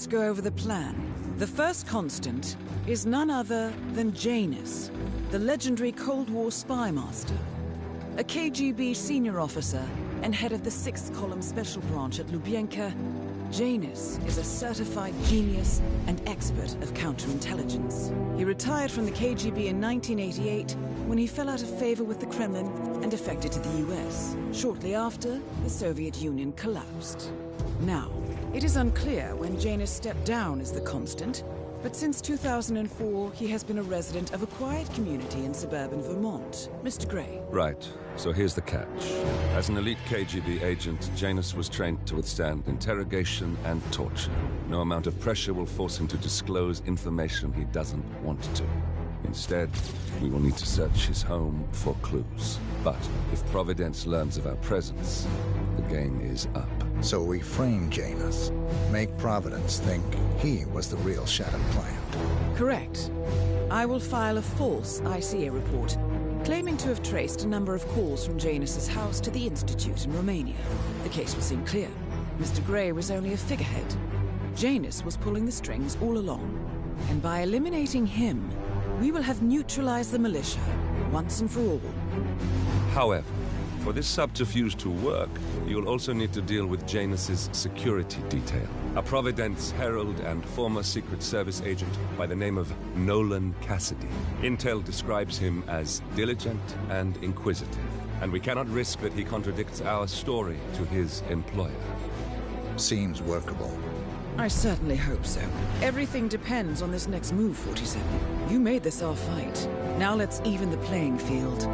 Let's go over the plan. The first constant is none other than Janus, the legendary Cold War spy master. A KGB senior officer and head of the 6th Column Special Branch at Lubyanka, Janus is a certified genius and expert of counterintelligence. He retired from the KGB in 1988 when he fell out of favor with the Kremlin and defected to the US. Shortly after, the Soviet Union collapsed. Now, it is unclear when Janus stepped down as the constant, but since 2004, he has been a resident of a quiet community in suburban Vermont. Mr. Gray. Right. So here's the catch. As an elite KGB agent, Janus was trained to withstand interrogation and torture. No amount of pressure will force him to disclose information he doesn't want to. Instead, we will need to search his home for clues. But if Providence learns of our presence, the game is up. So we frame Janus, make Providence think he was the real Shattered plant. Correct. I will file a false ICA report, claiming to have traced a number of calls from Janus's house to the Institute in Romania. The case will seem clear. Mr. Gray was only a figurehead. Janus was pulling the strings all along. And by eliminating him, we will have neutralized the militia, once and for all. However, for this subterfuge to work, you'll also need to deal with Janus's security detail. A Providence herald and former Secret Service agent by the name of Nolan Cassidy. Intel describes him as diligent and inquisitive, and we cannot risk that he contradicts our story to his employer. Seems workable. I certainly hope so. Everything depends on this next move, 47. You made this our fight. Now let's even the playing field.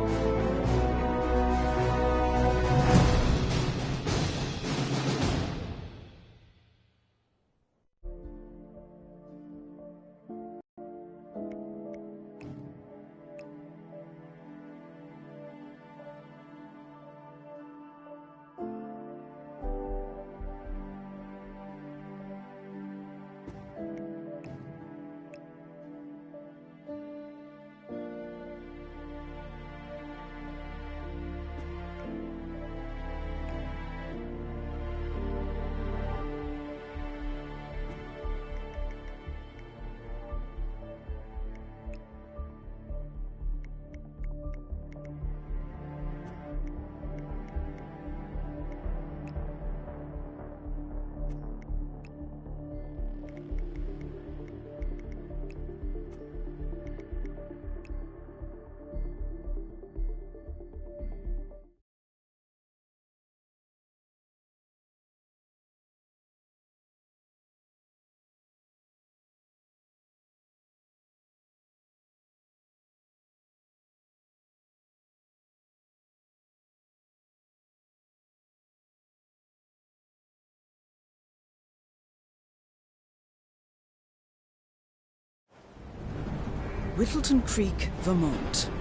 Whittleton Creek, Vermont.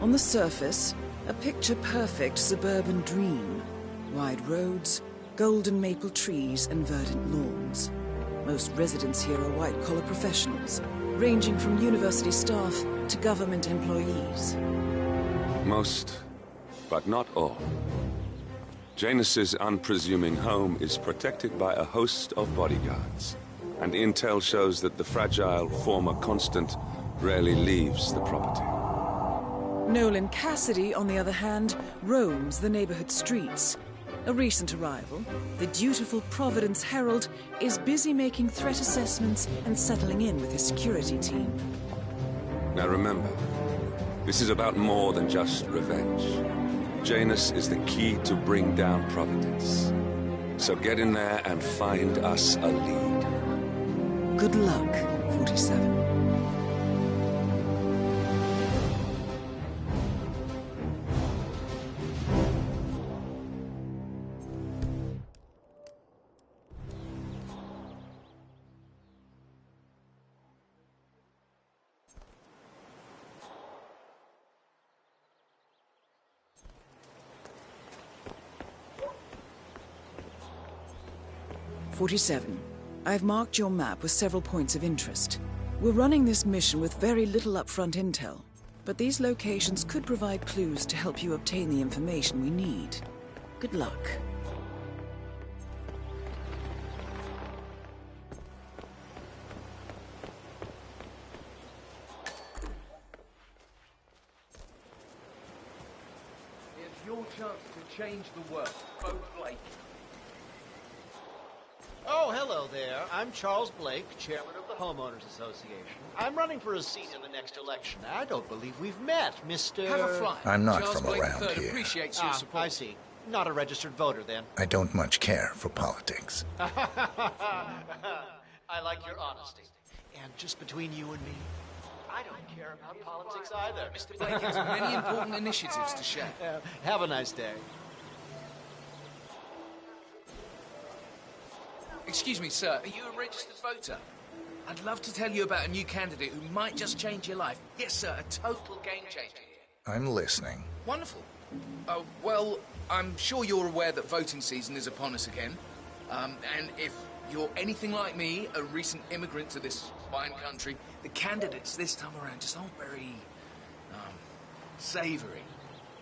On the surface, a picture-perfect suburban dream. Wide roads, golden maple trees and verdant lawns. Most residents here are white-collar professionals, ranging from university staff to government employees. Most, but not all. Janus's unpresuming home is protected by a host of bodyguards, and intel shows that the fragile former constant rarely leaves the property. Nolan Cassidy, on the other hand, roams the neighborhood streets. A recent arrival, the dutiful Providence Herald is busy making threat assessments and settling in with his security team. Now remember, this is about more than just revenge. Janus is the key to bring down Providence. So get in there and find us a lead. Good luck, 47. I've marked your map with several points of interest. We're running this mission with very little upfront intel, but these locations could provide clues to help you obtain the information we need. Good luck. chance to change the world. Vote Blake. Oh, hello there. I'm Charles Blake, chairman of the Homeowners Association. I'm running for a seat in the next election. I don't believe we've met, Mr. Have a fly. I'm not Charles from Blake around III here. appreciates your support. I see. Not a registered voter, then. I don't much care for politics. I like your honesty. And just between you and me, I don't care about politics either. Mr. Blake has many important initiatives to share. Have a nice day. Excuse me, sir. Are you a registered voter? I'd love to tell you about a new candidate who might just change your life. Yes, sir. A total game changer here. I'm listening. Wonderful. Well, I'm sure you're aware that voting season is upon us again. And if you're anything like me, a recent immigrant to this fine country, the candidates this time around just aren't very, savory.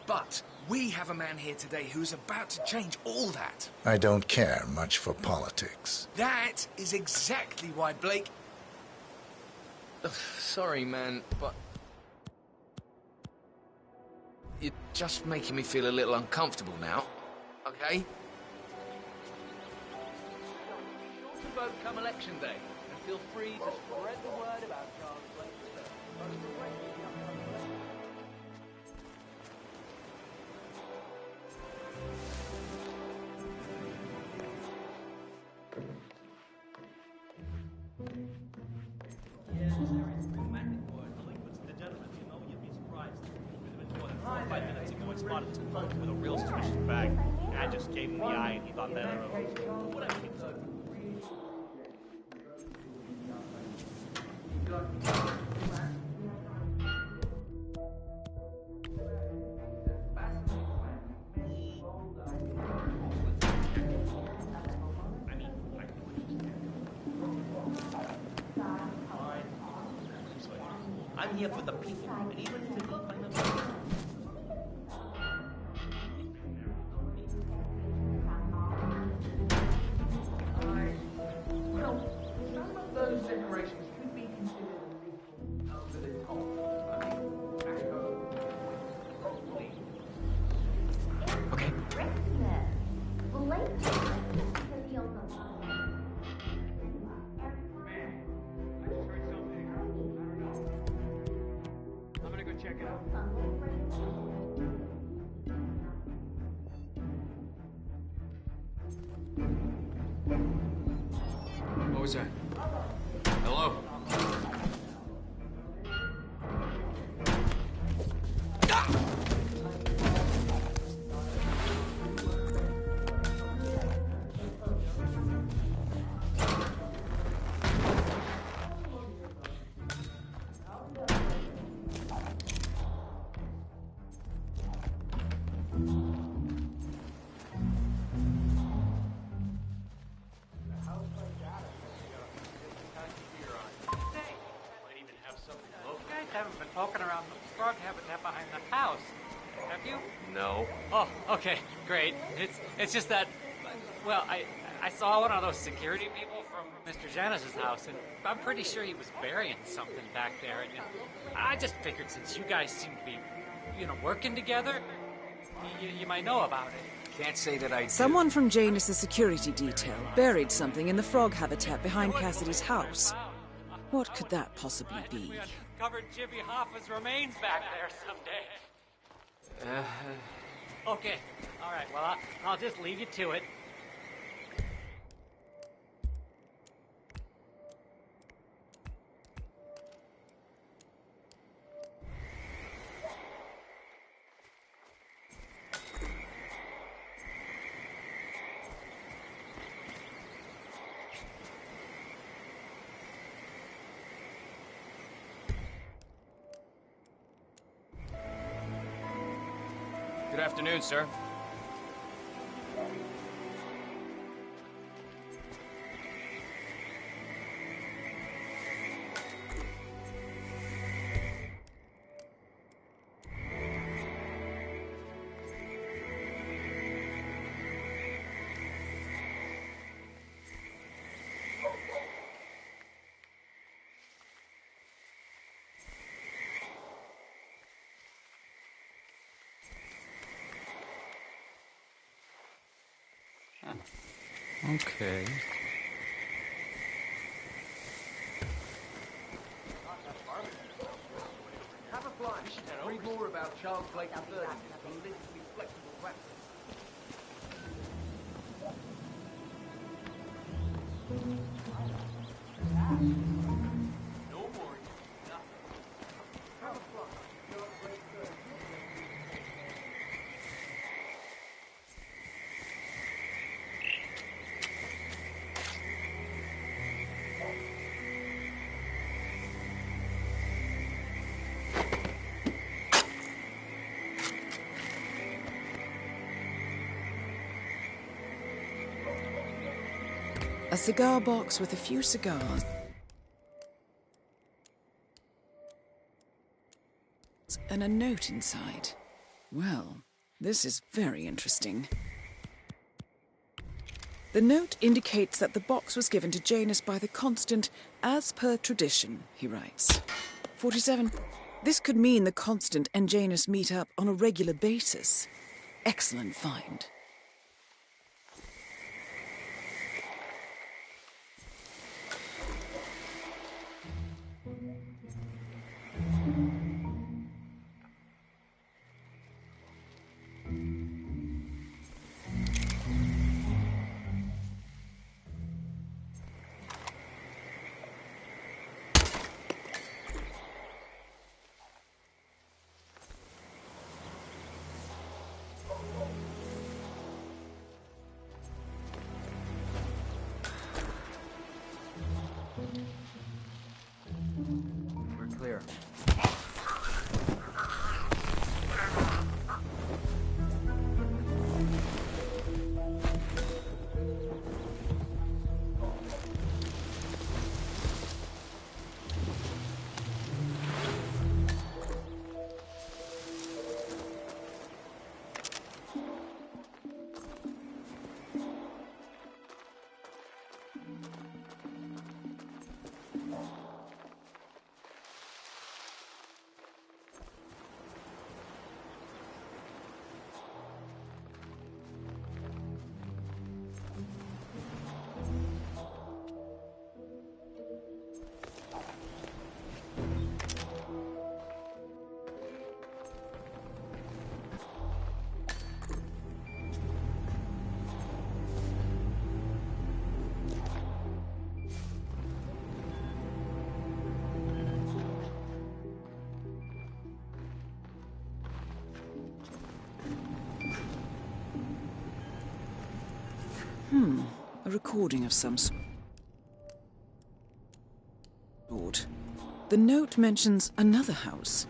But we have a man here today who's about to change all that. I don't care much for politics. That is exactly why Blake... Ugh, sorry, man, but... You're just making me feel a little uncomfortable now, okay? To vote come election day, and feel free to spread the word about Charles Blake III. Spotted this punk with a real suspicious bag. I just gave him the eye and he thought better of him. Whatever. I'm here for the people, and even if it looks like the Those decorations could be considered a little over the top. I mean, probably. Okay. Christmas. Blake because he owns a lot. Man, I just heard something. I don't know. I'm gonna go check it out. What was that? Hello? Haven't been poking around the frog habitat behind the house, have you? No. Oh, okay, great. It's just that, well, I saw one of those security people from Mr. Janice's house, and I'm pretty sure he was burying something back there. And I just figured since you guys seem to be, working together, you might know about it. Can't say that I do. Someone from Janus's security detail buried something in the frog habitat behind Cassidy's house. What could that possibly be? We uncovered Jimmy Hoffa's remains back there someday. Okay, all right, well, I'll just leave you to it. Good afternoon, sir. Okay. Have a fly. Read more about Charles Blake III's politically flexible weapon. No more. Nothing. Have a fly. Charles Blake III's. A cigar box with a few cigars. And a note inside. Well, this is very interesting. The note indicates that the box was given to Janus by the Constant as per tradition, he writes. 47. This could mean the Constant and Janus meet up on a regular basis. Excellent find. We're clear. A recording of some sort. The note mentions another house.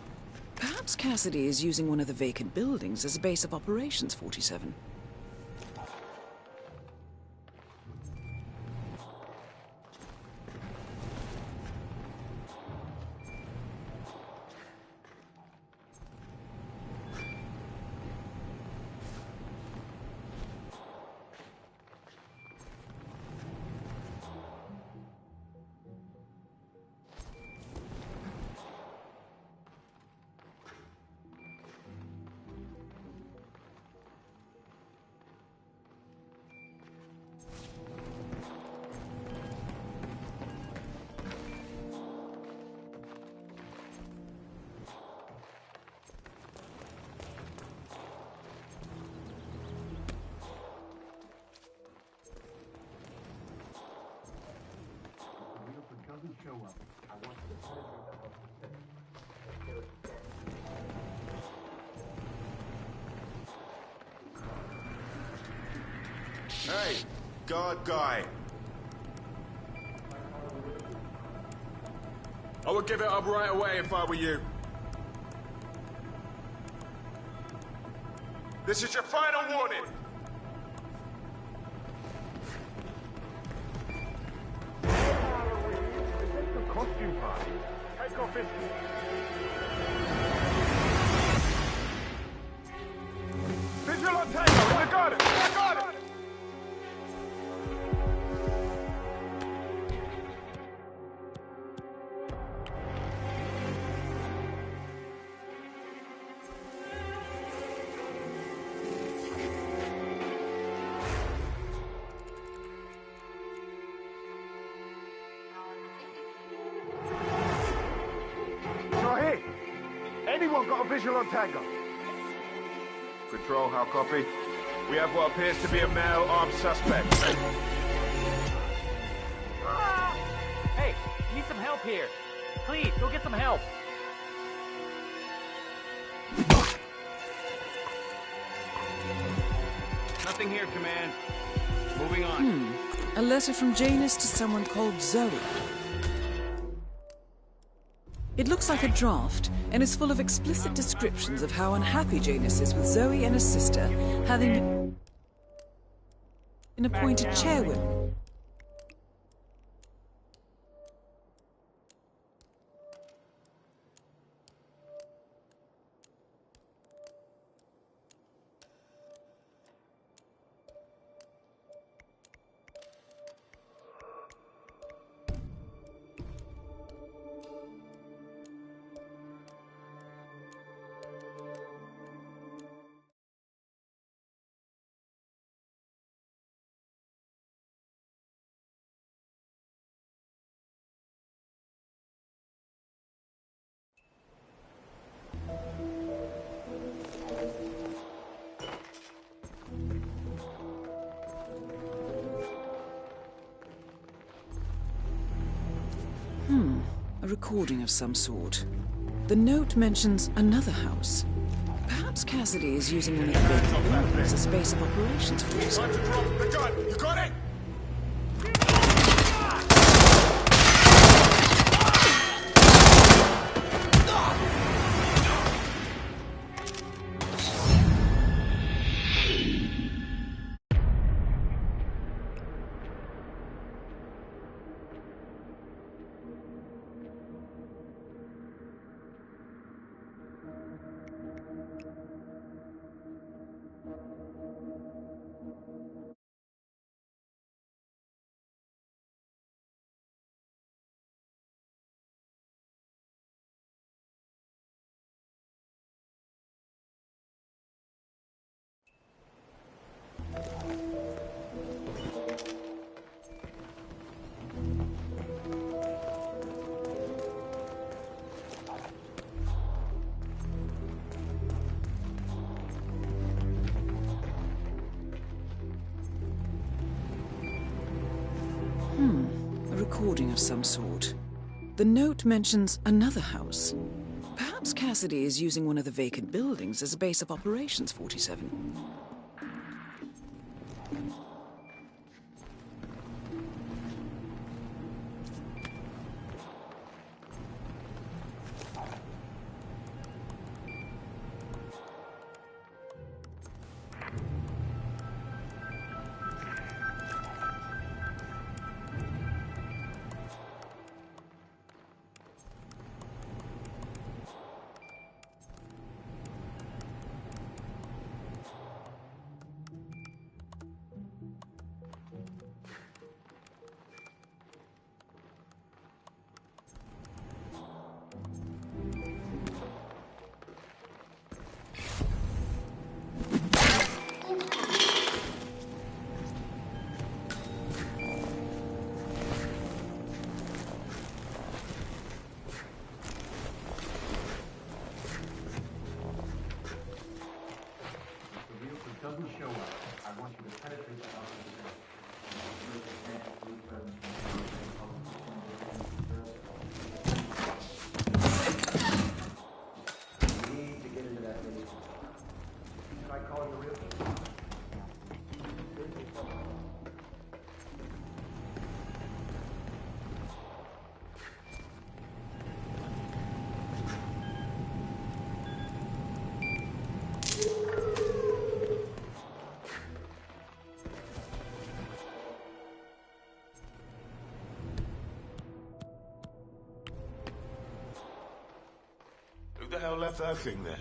Perhaps Cassidy is using one of the vacant buildings as a base of operations, 47. Hey, guard guy. I would give it up right away if I were you. This is your final warning. Costume party. Take off his... Visual on tango in the garden! In the garden! Anyone got a visual on Tango? Control, how copy? We have what appears to be a male armed suspect. Hey, need some help here. Please, go get some help. Nothing here, Command. Moving on. A letter from Janus to someone called Zoe. It looks like a draft, and is full of explicit descriptions of how unhappy Janus is with Zoe and her sister having been appointed chairwoman. A recording of some sort. The note mentions another house. Perhaps Cassidy is using one of the vacant buildings as a space of operations for his... Time to drop the gun! You got it? A recording of some sort. The note mentions another house. Perhaps Cassidy is using one of the vacant buildings as a base of operations 47. Who the hell left that thing there?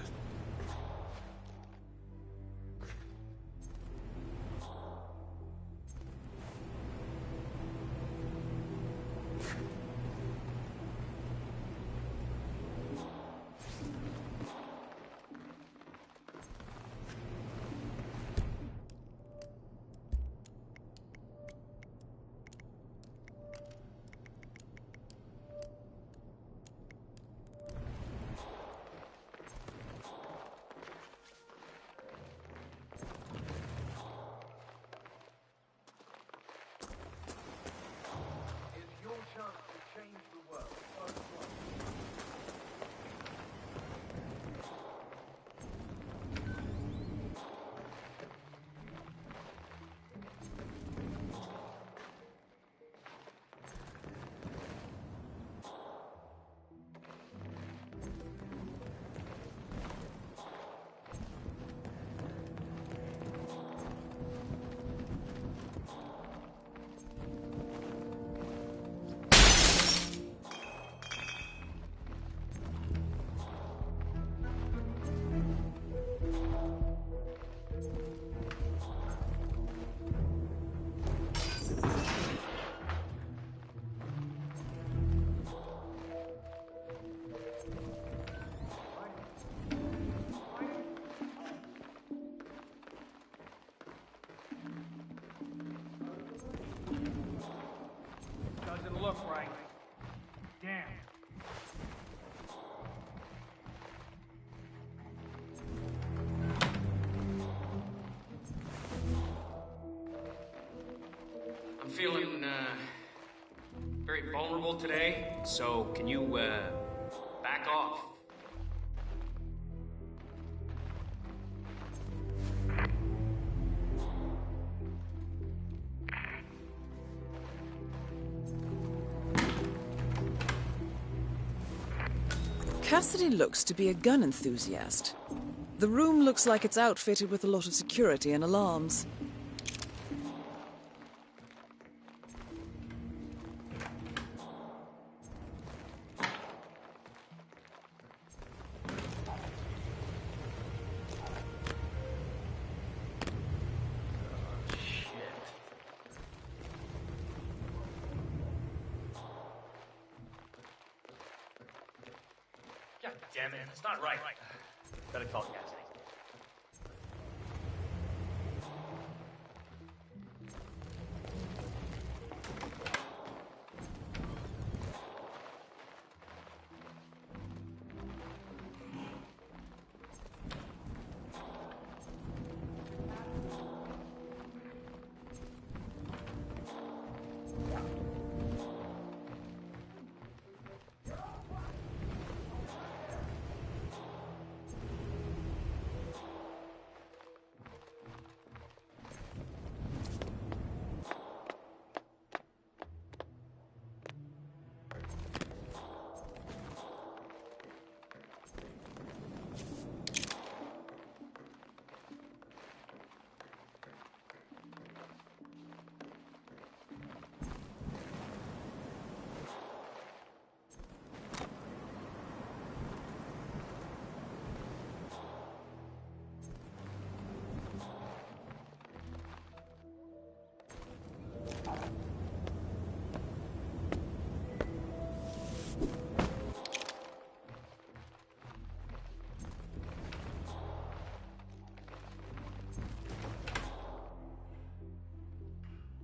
Damn. I'm feeling, very vulnerable today, so can you, back off? Cassidy looks to be a gun enthusiast. The room looks like it's outfitted with a lot of security and alarms. God damn it, it's not right. Better call Cassidy.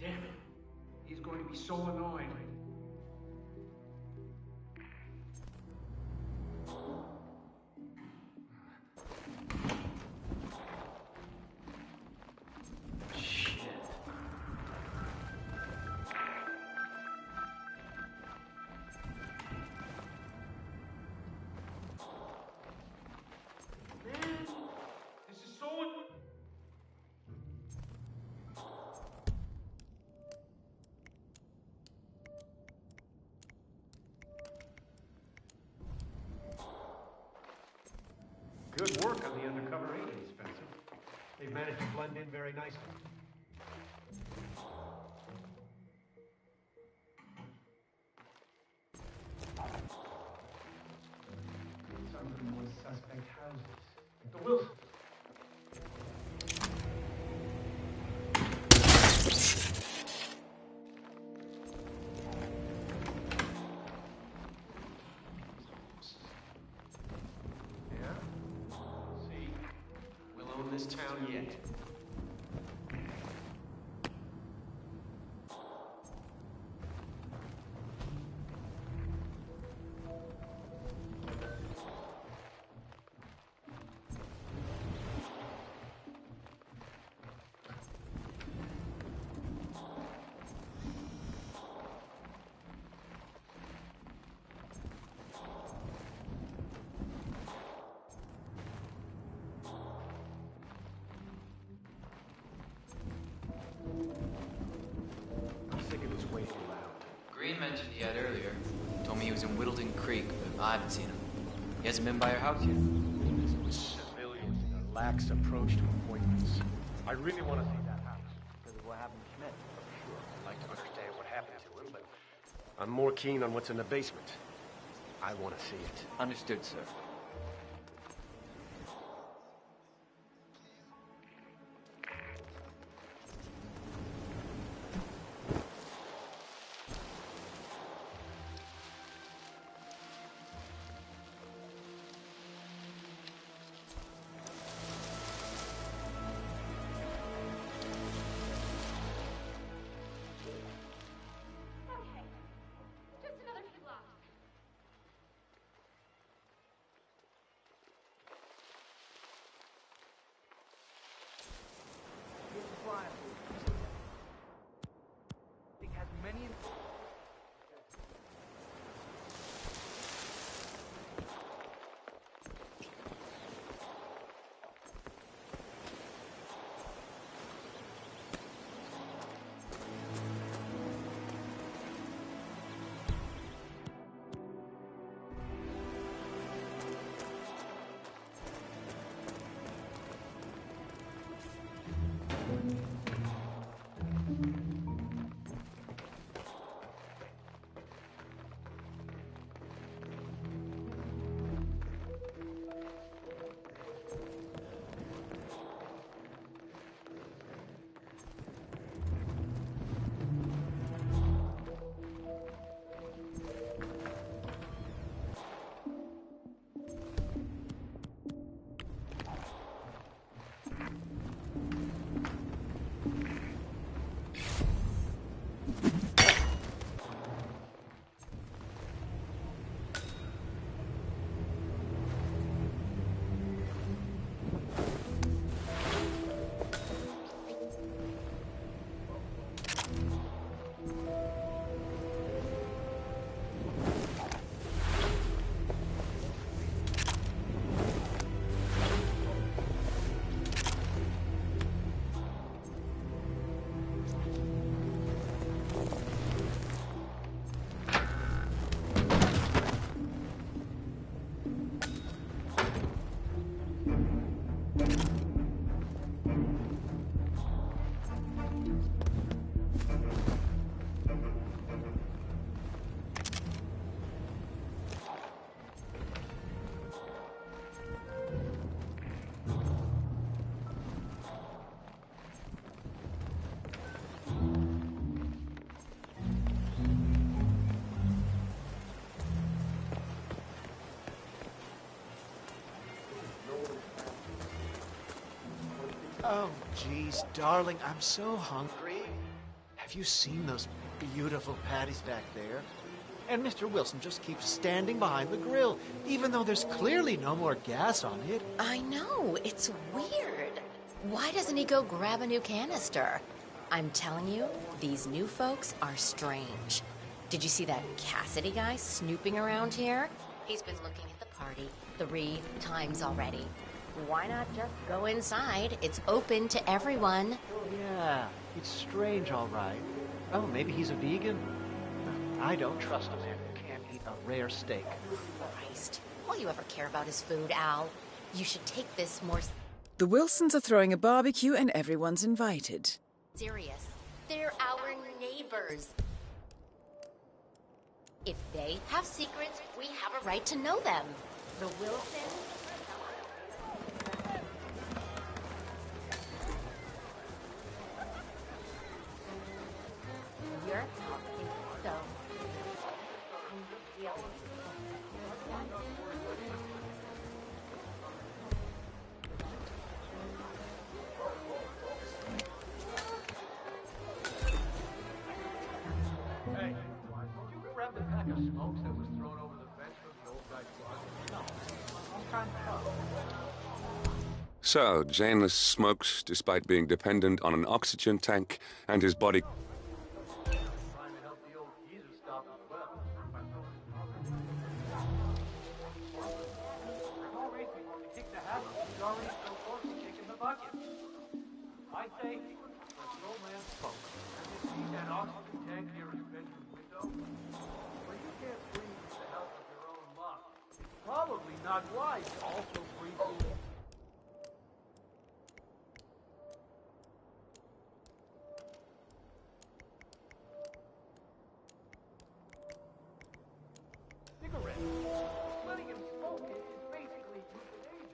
Damn it. He's going to be so annoyed. Good work on the undercover agents, Spencer. They've managed to blend in very nicely. Some of the more suspect houses. The Wilson. This town yet. Green mentioned he had earlier. Told me he was in Whittleton Creek, but I haven't seen him. He hasn't been by your house yet. Civilians and a lax approach to appointments. I really want to see that house. Because of what happened to Schmidt. Sure, I'd like to understand what happened to him, but I'm more keen on what's in the basement. I want to see it. Understood, sir. Oh, geez, darling, I'm so hungry. Have you seen those beautiful patties back there? And Mr. Wilson just keeps standing behind the grill, even though there's clearly no more gas on it. I know, it's weird. Why doesn't he go grab a new canister? I'm telling you, these new folks are strange. Did you see that Cassidy guy snooping around here? He's been looking at the party 3 times already. Why not just go inside? It's open to everyone. Yeah, it's strange, all right. Oh, maybe he's a vegan? I don't trust a man who can't eat a rare steak. Christ. All you ever care about is food, Al. You should take this more The Wilsons are throwing a barbecue and everyone's invited. serious. They're our neighbors. If they have secrets, we have a right to know them. The Wilsons... Your house is so... Hey, did you grab the pack of smokes that was thrown over the fence from the old guy's closet? No. I'm trying to help. So, Janus smokes despite being dependent on an oxygen tank and his body... Trying to help the old geezer stop as well. No reason to kick the habit. He's already so close to kicking the bucket. I say, let's no man smoke. Have you seen that oxygen tank near his bedroom window? Well, you can't breathe with the help of your own lungs. It's probably not wise to also breathe through... cigarette. Letting him smoke it is basically euthanasia.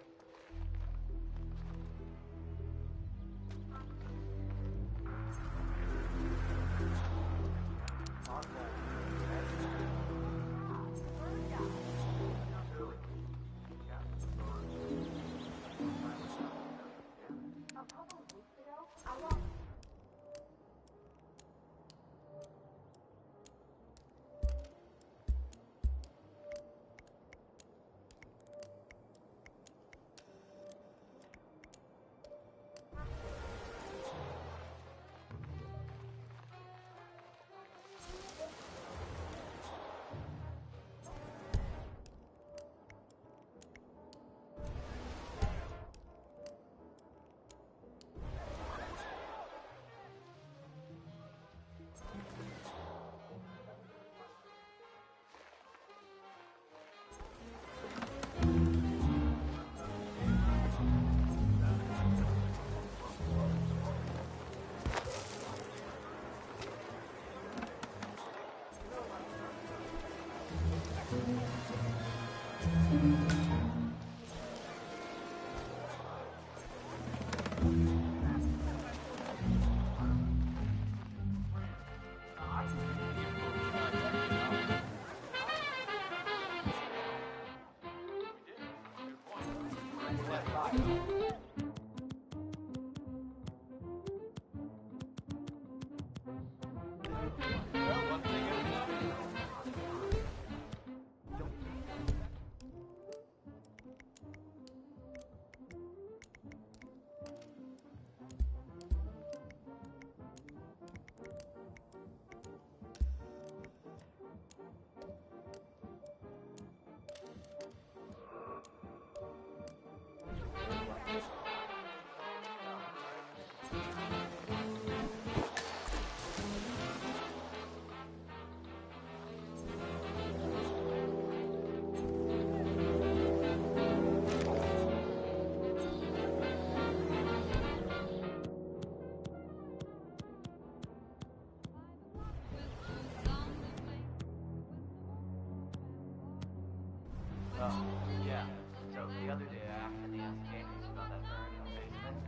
Yeah. So the other day I had to ask James about that burn in the basement.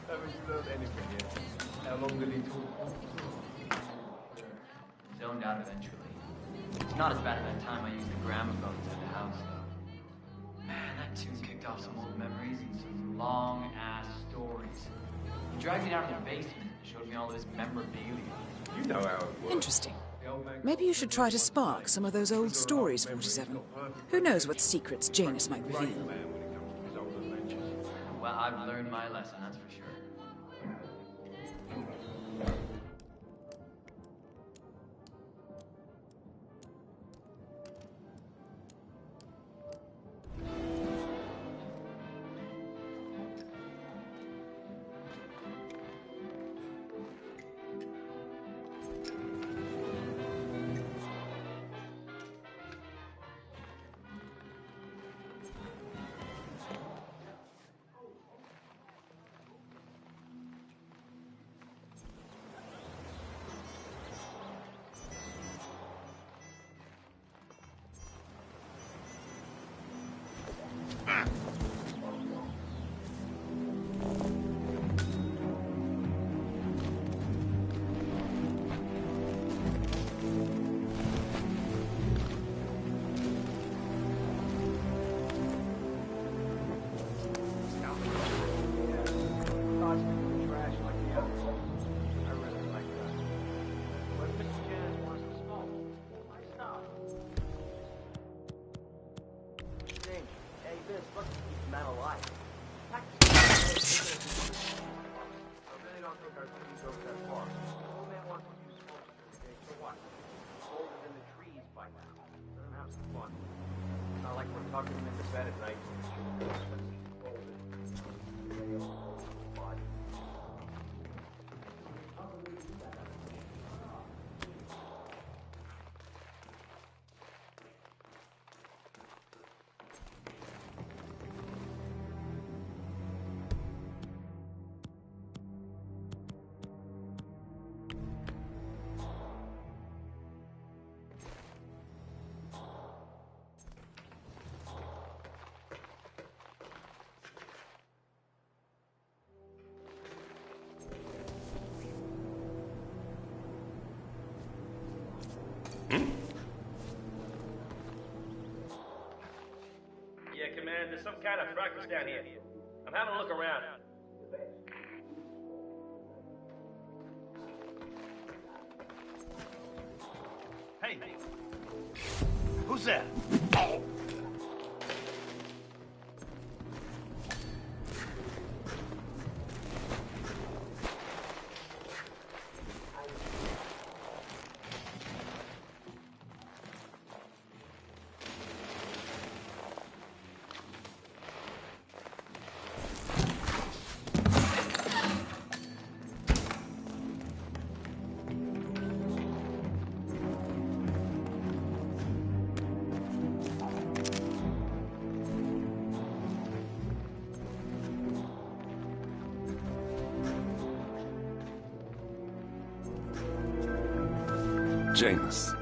Haven't learned anything yet. How long did he talk? Zoned out eventually. It's not as bad as that time I used the gramophone to the house, though. Man, that That tune kicked off some old memories and some long-ass stories. He dragged me down to the basement and showed me all of his memorabilia. You know how it works. Interesting. Maybe you should try to spark some of those old stories, 47. Who knows what secrets Janus might reveal? Well, I've learned my lesson, that's for sure. Yeah, Command, there's some kind of fracas down here. I'm having a look around. Hey! Who's that? Janus,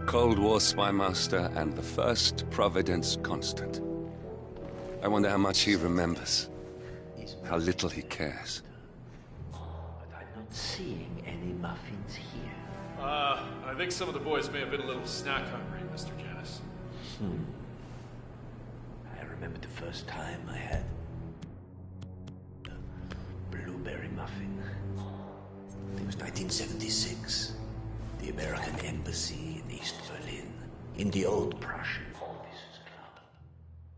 Cold War spy master and the first Providence constant. I wonder how much he remembers, how little he cares. But I'm not seeing any muffins here. I think some of the boys may have been a little snack hungry, Mr. Janus. I remember the first time I had a blueberry muffin. It was 1976. The American Embassy in East Berlin, in the old Prussian Officers Club.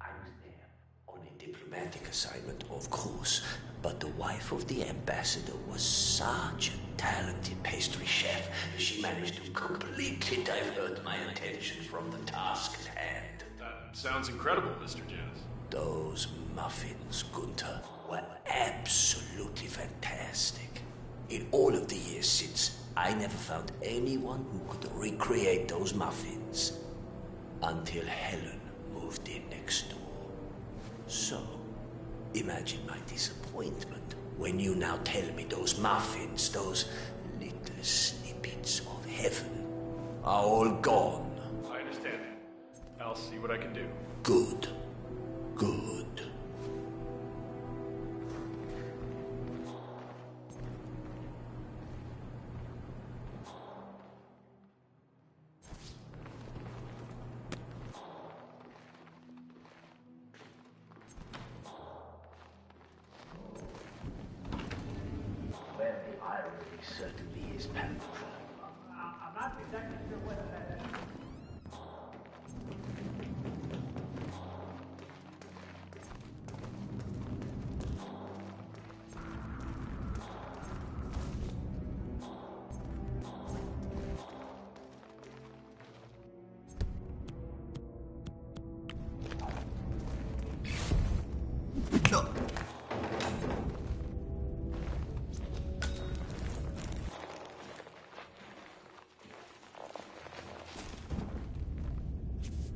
I was there on a diplomatic assignment, of course, but the wife of the ambassador was such a talented pastry chef, she managed to completely divert my attention from the task at hand. That sounds incredible, Mr. Janus. Those muffins, Gunther, were absolutely fantastic. In all of the years since, I never found anyone who could recreate those muffins. Until Helen moved in next door. So, imagine my disappointment when you now tell me those muffins, those little snippets of heaven, are all gone. I understand. I'll see what I can do. Good. Good. certainly is powerful. I'm not exactly sure whether that is.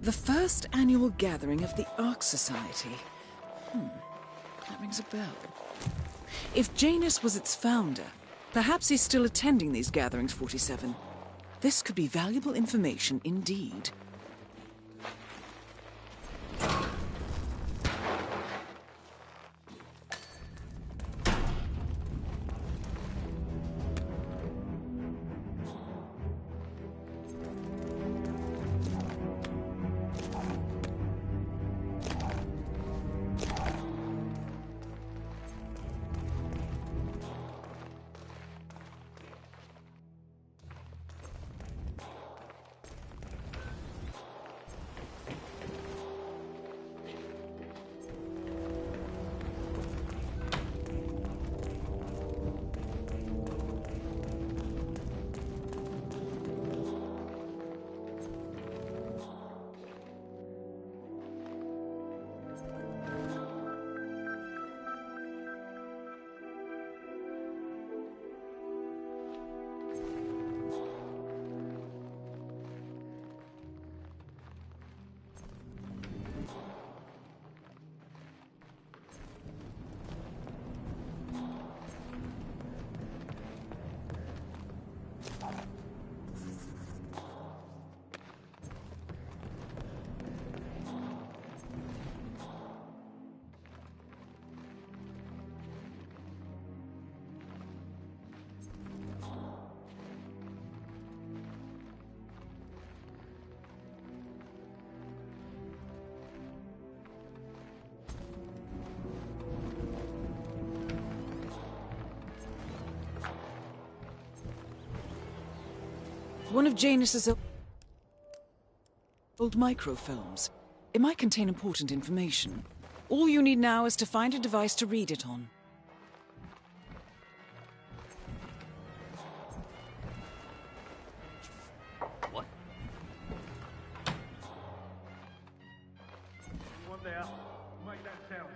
The first annual gathering of the Ark Society. That rings a bell. If Janus was its founder, perhaps he's still attending these gatherings, 47. This could be valuable information indeed. One of Janus's old microfilms. It might contain important information. All you need now is to find a device to read it on. What? Anyone there? Make that sound.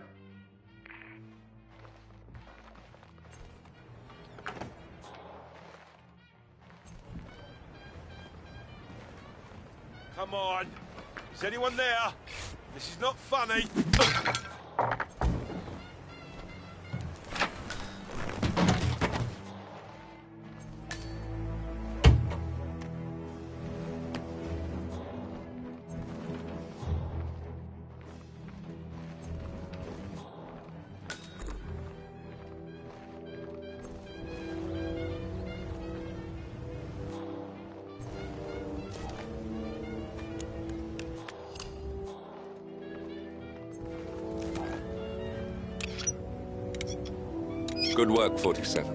Come on. Is anyone there? This is not funny. Good work, 47.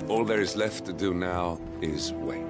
All there is left to do now is wait.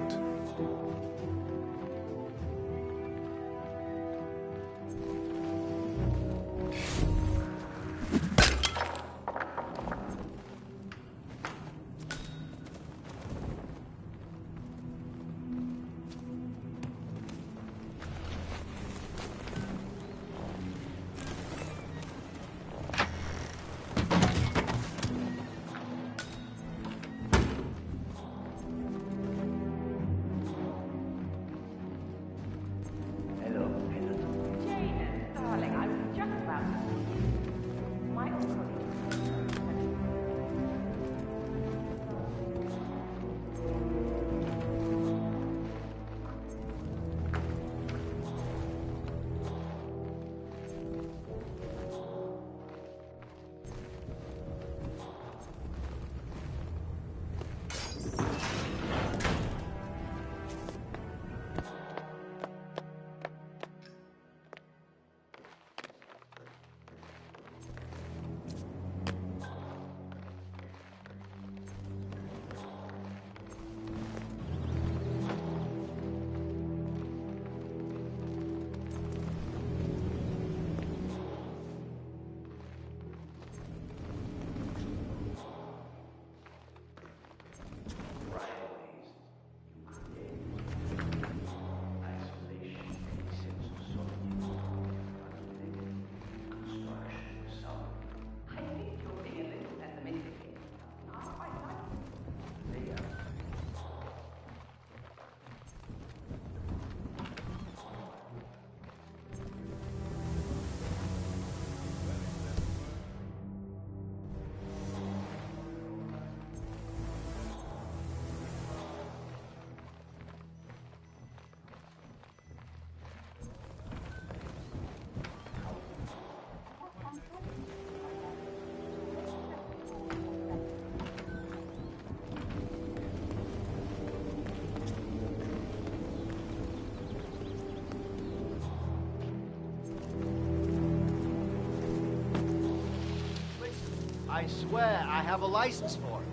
I swear I have a license for it.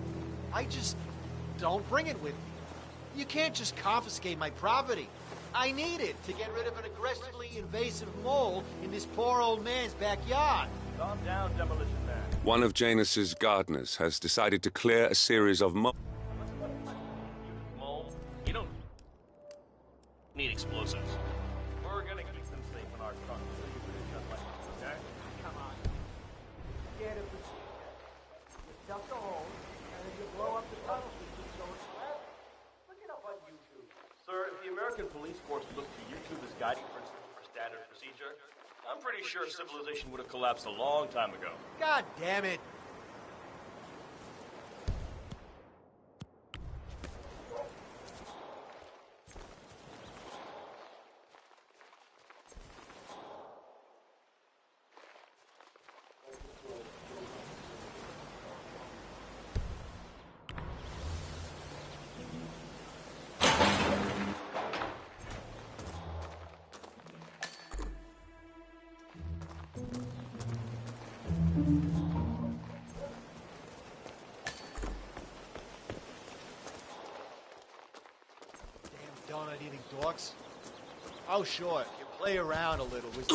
I just don't bring it with me. You can't just confiscate my property. I need it to get rid of an aggressively invasive mole in this poor old man's backyard. Calm down, Demolition Man. One of Janus's gardeners has decided to clear a series of Mole? You don't need explosives. We're gonna keep them safe in our trunk. So you put it just like this, okay? Come on. Get a procedure. You stuff the hole, and then you blow up the tunnel to keep going forever. Look it up on YouTube. Sir, if the American police force looked to YouTube as guiding principle for standard procedure, I'm pretty sure civilization would have collapsed a long time ago. God damn it. Donut-eating dorks. Oh, sure, you play around a little with...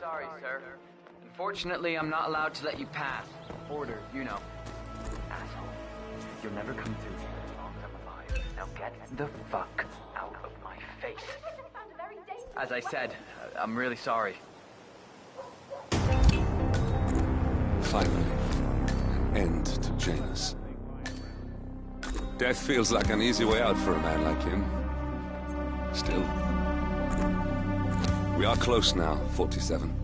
Sorry, sir. Unfortunately, I'm not allowed to let you pass. Order, you know. Asshole. You'll never come through here as long as I'm alive. Now get the fuck out of my face. As I said, I'm really sorry. Finally, an end to Janus. Death feels like an easy way out for a man like him. Still. We are close now, 47.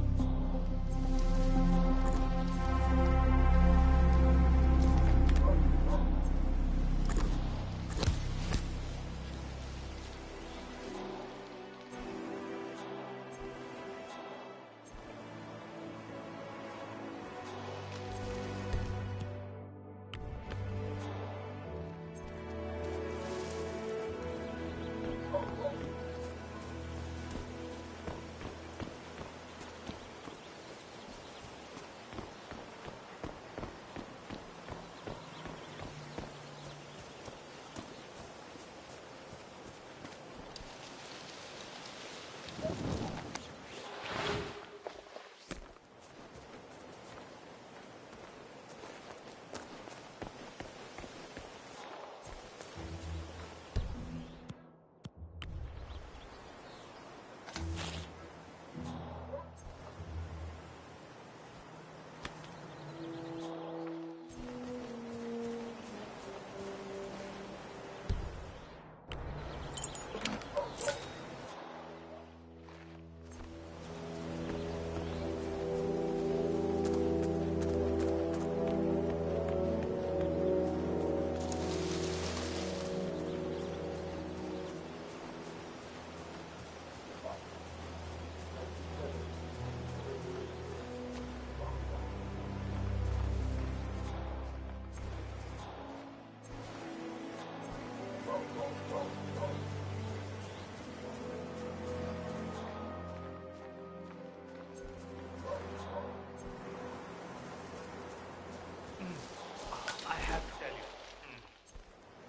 I have to tell you,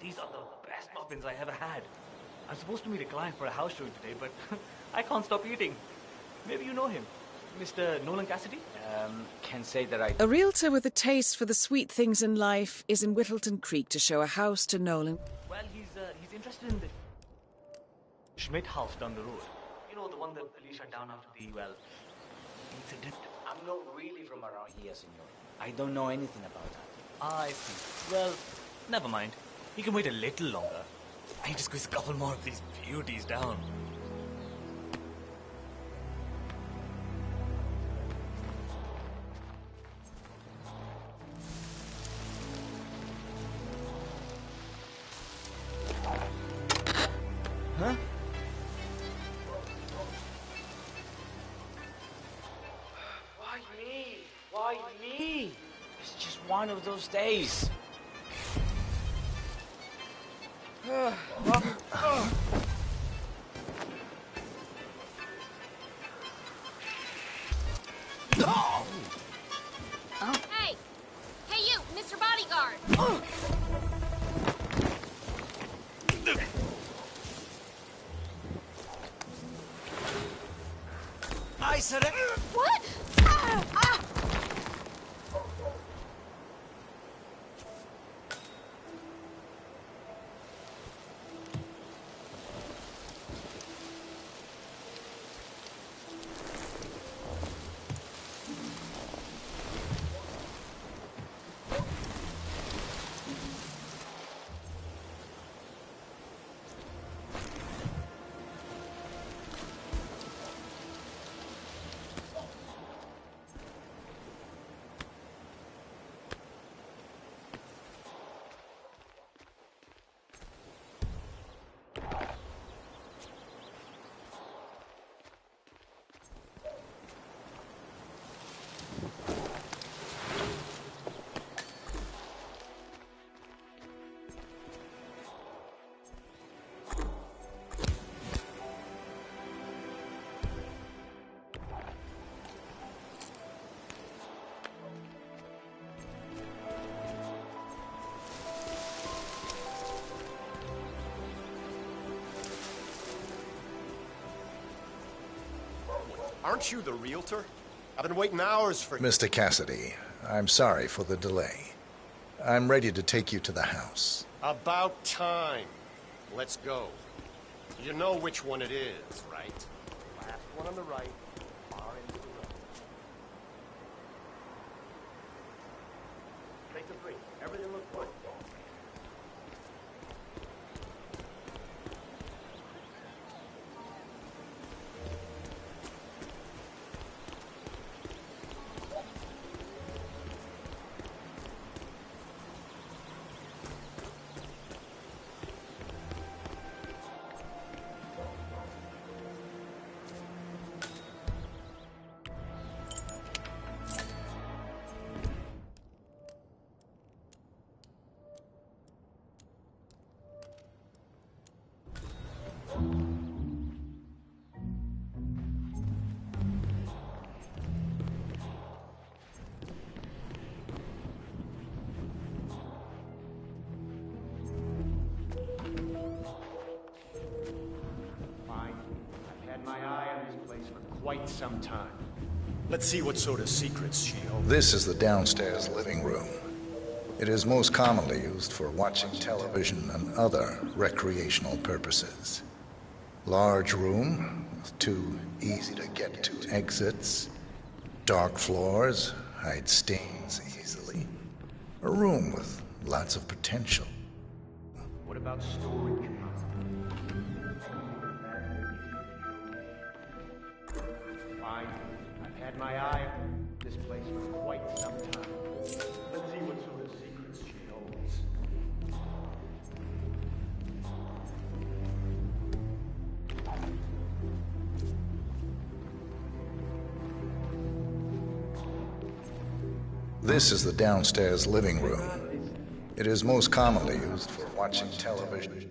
these are the best muffins I ever had. I'm supposed to meet a client for a house showing today, but I can't stop eating. Maybe you know him, Mr. Nolan Cassidy? Can say that I... A realtor with a taste for the sweet things in life is in Whittleton Creek to show a house to Nolan. Well, he's interested in the Schmidt house down the road. You know, the one that police shut down after the, well, incident. I'm not really from around here, senor. I don't know anything about that. I see. Well, never mind. He can wait a little longer. I need to squeeze a couple more of these beauties down. Huh? Why me? Why me? It's just one of those days. Hey! Hey you, Mr. Bodyguard! I said it! What? Aren't you the realtor? I've been waiting hours for... Mr. Cassidy, I'm sorry for the delay. I'm ready to take you to the house. About time. Let's go. You know which one it is, right? Last one on the right, far into the road. Take the break. Everything looks good. Quite some time. Let's see what sort of secrets she holds. This is the downstairs living room. It is most commonly used for watching television and other recreational purposes. Large room with 2 easy-to-get-to exits. Dark floors, hide stains easily. A room with lots of potential. What about storage? Fine. I've had my eye on this place for quite some time. Let's see what sort of secrets she holds. This is the downstairs living room. It is most commonly used for watching television.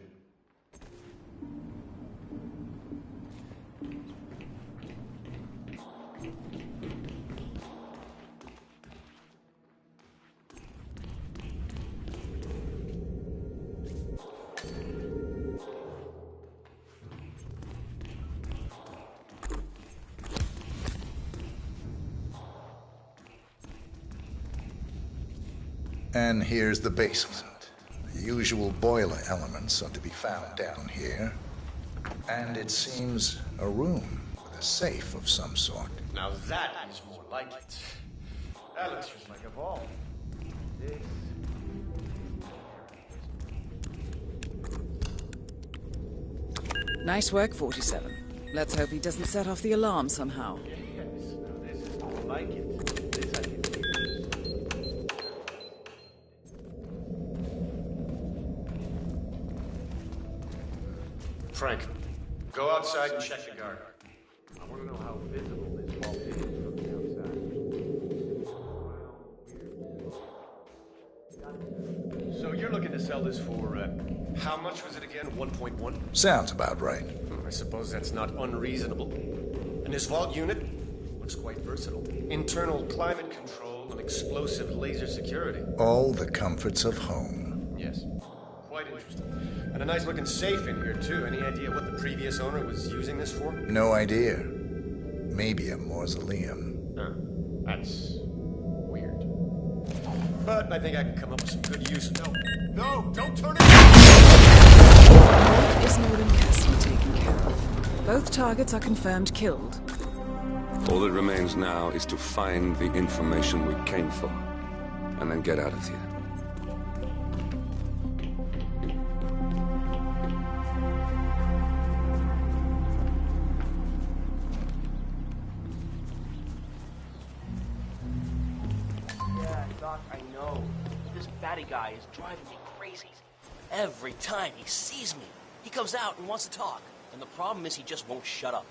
And here's the basement. The usual boiler elements are to be found down here. And it seems a room with a safe of some sort. Now that is more like it. That looks just like a vault. This. Nice work, 47. Let's hope he doesn't set off the alarm somehow. Yes, now this is more like it. This I can use. Frank, go outside and check the guard. I want to know how visible this vault is from the outside. So you're looking to sell this for, how much was it again? 1.1? Sounds about right. I suppose that's not unreasonable. And this vault unit looks quite versatile. Internal climate control and explosive laser security. All the comforts of home. Yes. Quite interesting. And a nice looking safe in here, too. Any idea what the previous owner was using this for? No idea. Maybe a mausoleum. That's weird. But I think I can come up with some good use. No, don't turn it Is Nolan Cassidy taken care of? Both targets are confirmed killed. All that remains now is to find the information we came for, and then get out of here. Yeah, Doc, I know. This batty guy is driving me crazy. Every time he sees me, he comes out and wants to talk. And the problem is he just won't shut up.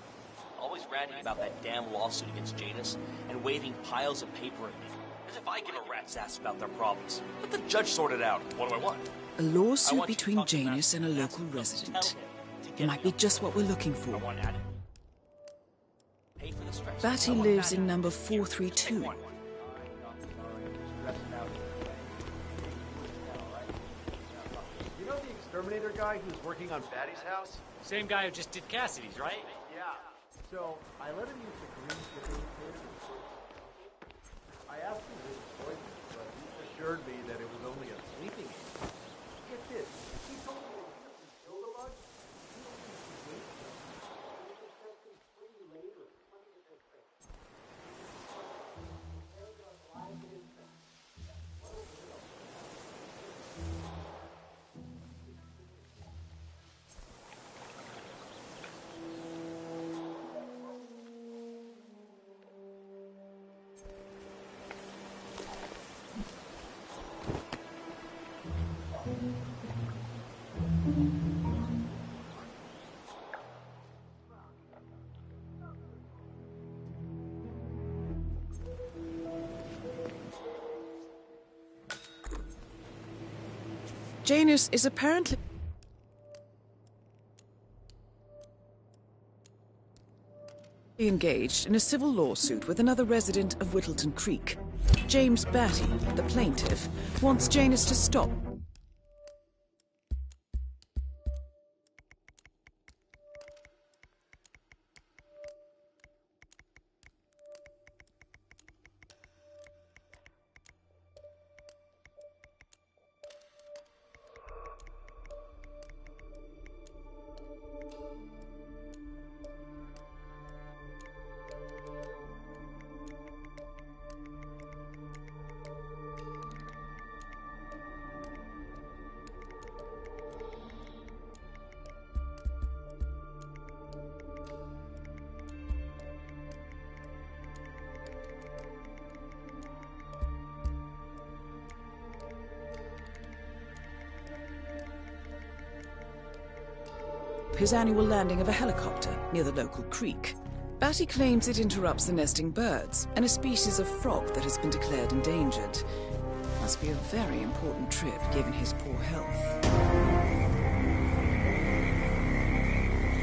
Always ranting about that damn lawsuit against Janus and waving piles of paper at me. As if I give a rat's ass about their problems. Let the judge sort it out. What do I want? A lawsuit between Janus and a local resident. It might be just what we're looking for. Batty lives in number 432. You know the exterminator guy who's working on Batty's house? Same guy who just did Cassidy's, right? Yeah. So, I let him use the green shipping indicator. I asked him his appointment, but he assured me that it was only a sleeping aid. Get this. He told me that he doesn't kill the bug. He only creates them. And he can set them free later. Janus is apparently engaged in a civil lawsuit with another resident of Whittleton Creek. James Batty, the plaintiff, wants Janus to stop. His annual landing of a helicopter near the local creek. Batty claims it interrupts the nesting birds and a species of frog that has been declared endangered. Must be a very important trip given his poor health.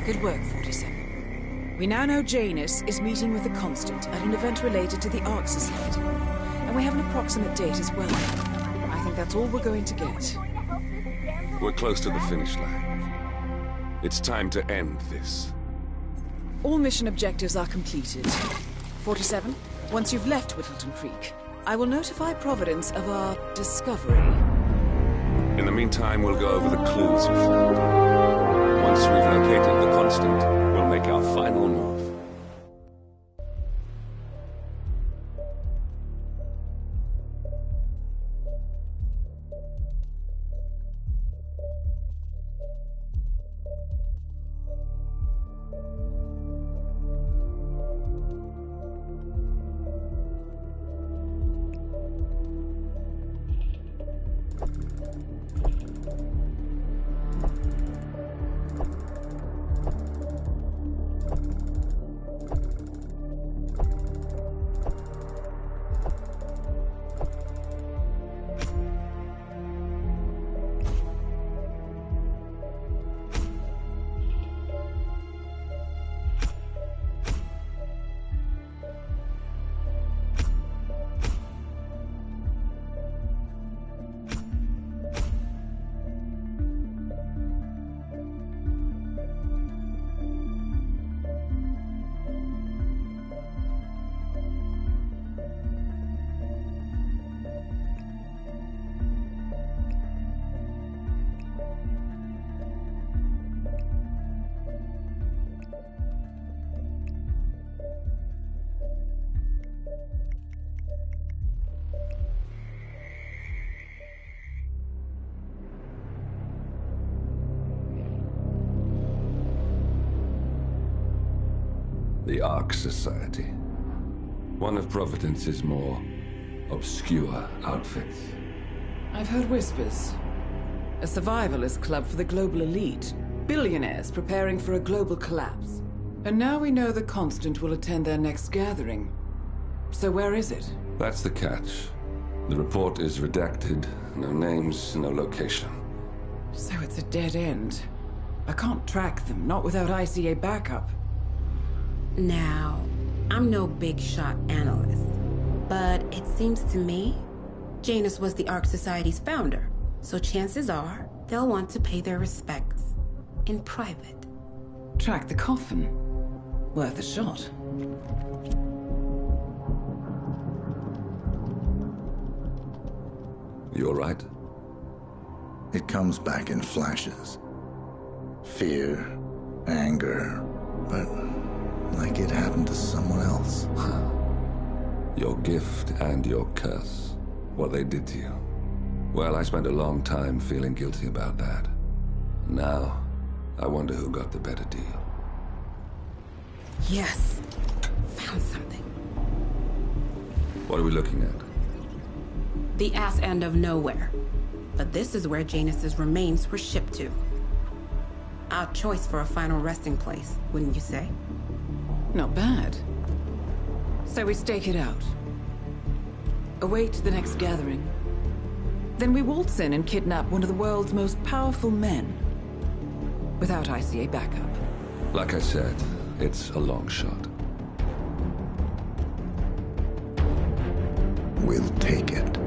Good work, 47. We now know Janus is meeting with the Constant at an event related to the Ark Society. And we have an approximate date as well. I think that's all we're going to get. We're close to the finish line. It's time to end this. All mission objectives are completed. 47, once you've left Whittleton Creek, I will notify Providence of our discovery. In the meantime, we'll go over the clues you found. Once we've located the constant, we'll make our final move. The Ark Society. One of Providence's more obscure outfits. I've heard whispers. A survivalist club for the global elite. Billionaires preparing for a global collapse. And now we know the Constant will attend their next gathering. So where is it? That's the catch. The report is redacted. No names, no location. So it's a dead end. I can't track them, not without ICA backup. Now, I'm no big shot analyst, but it seems to me Janus was the Ark Society's founder, so chances are they'll want to pay their respects in private. Track the coffin. Worth a shot. You all right? It comes back in flashes. Fear, anger, but like it happened to someone else. Your gift and your curse. What they did to you. Well, I spent a long time feeling guilty about that. Now, I wonder who got the better deal. Yes. Found something. What are we looking at? The ass end of nowhere. But this is where Janus's remains were shipped to. Our choice for a final resting place, wouldn't you say? Not bad. So we stake it out. Await the next gathering. Then we waltz in and kidnap one of the world's most powerful men. Without ICA backup. Like I said, it's a long shot. We'll take it.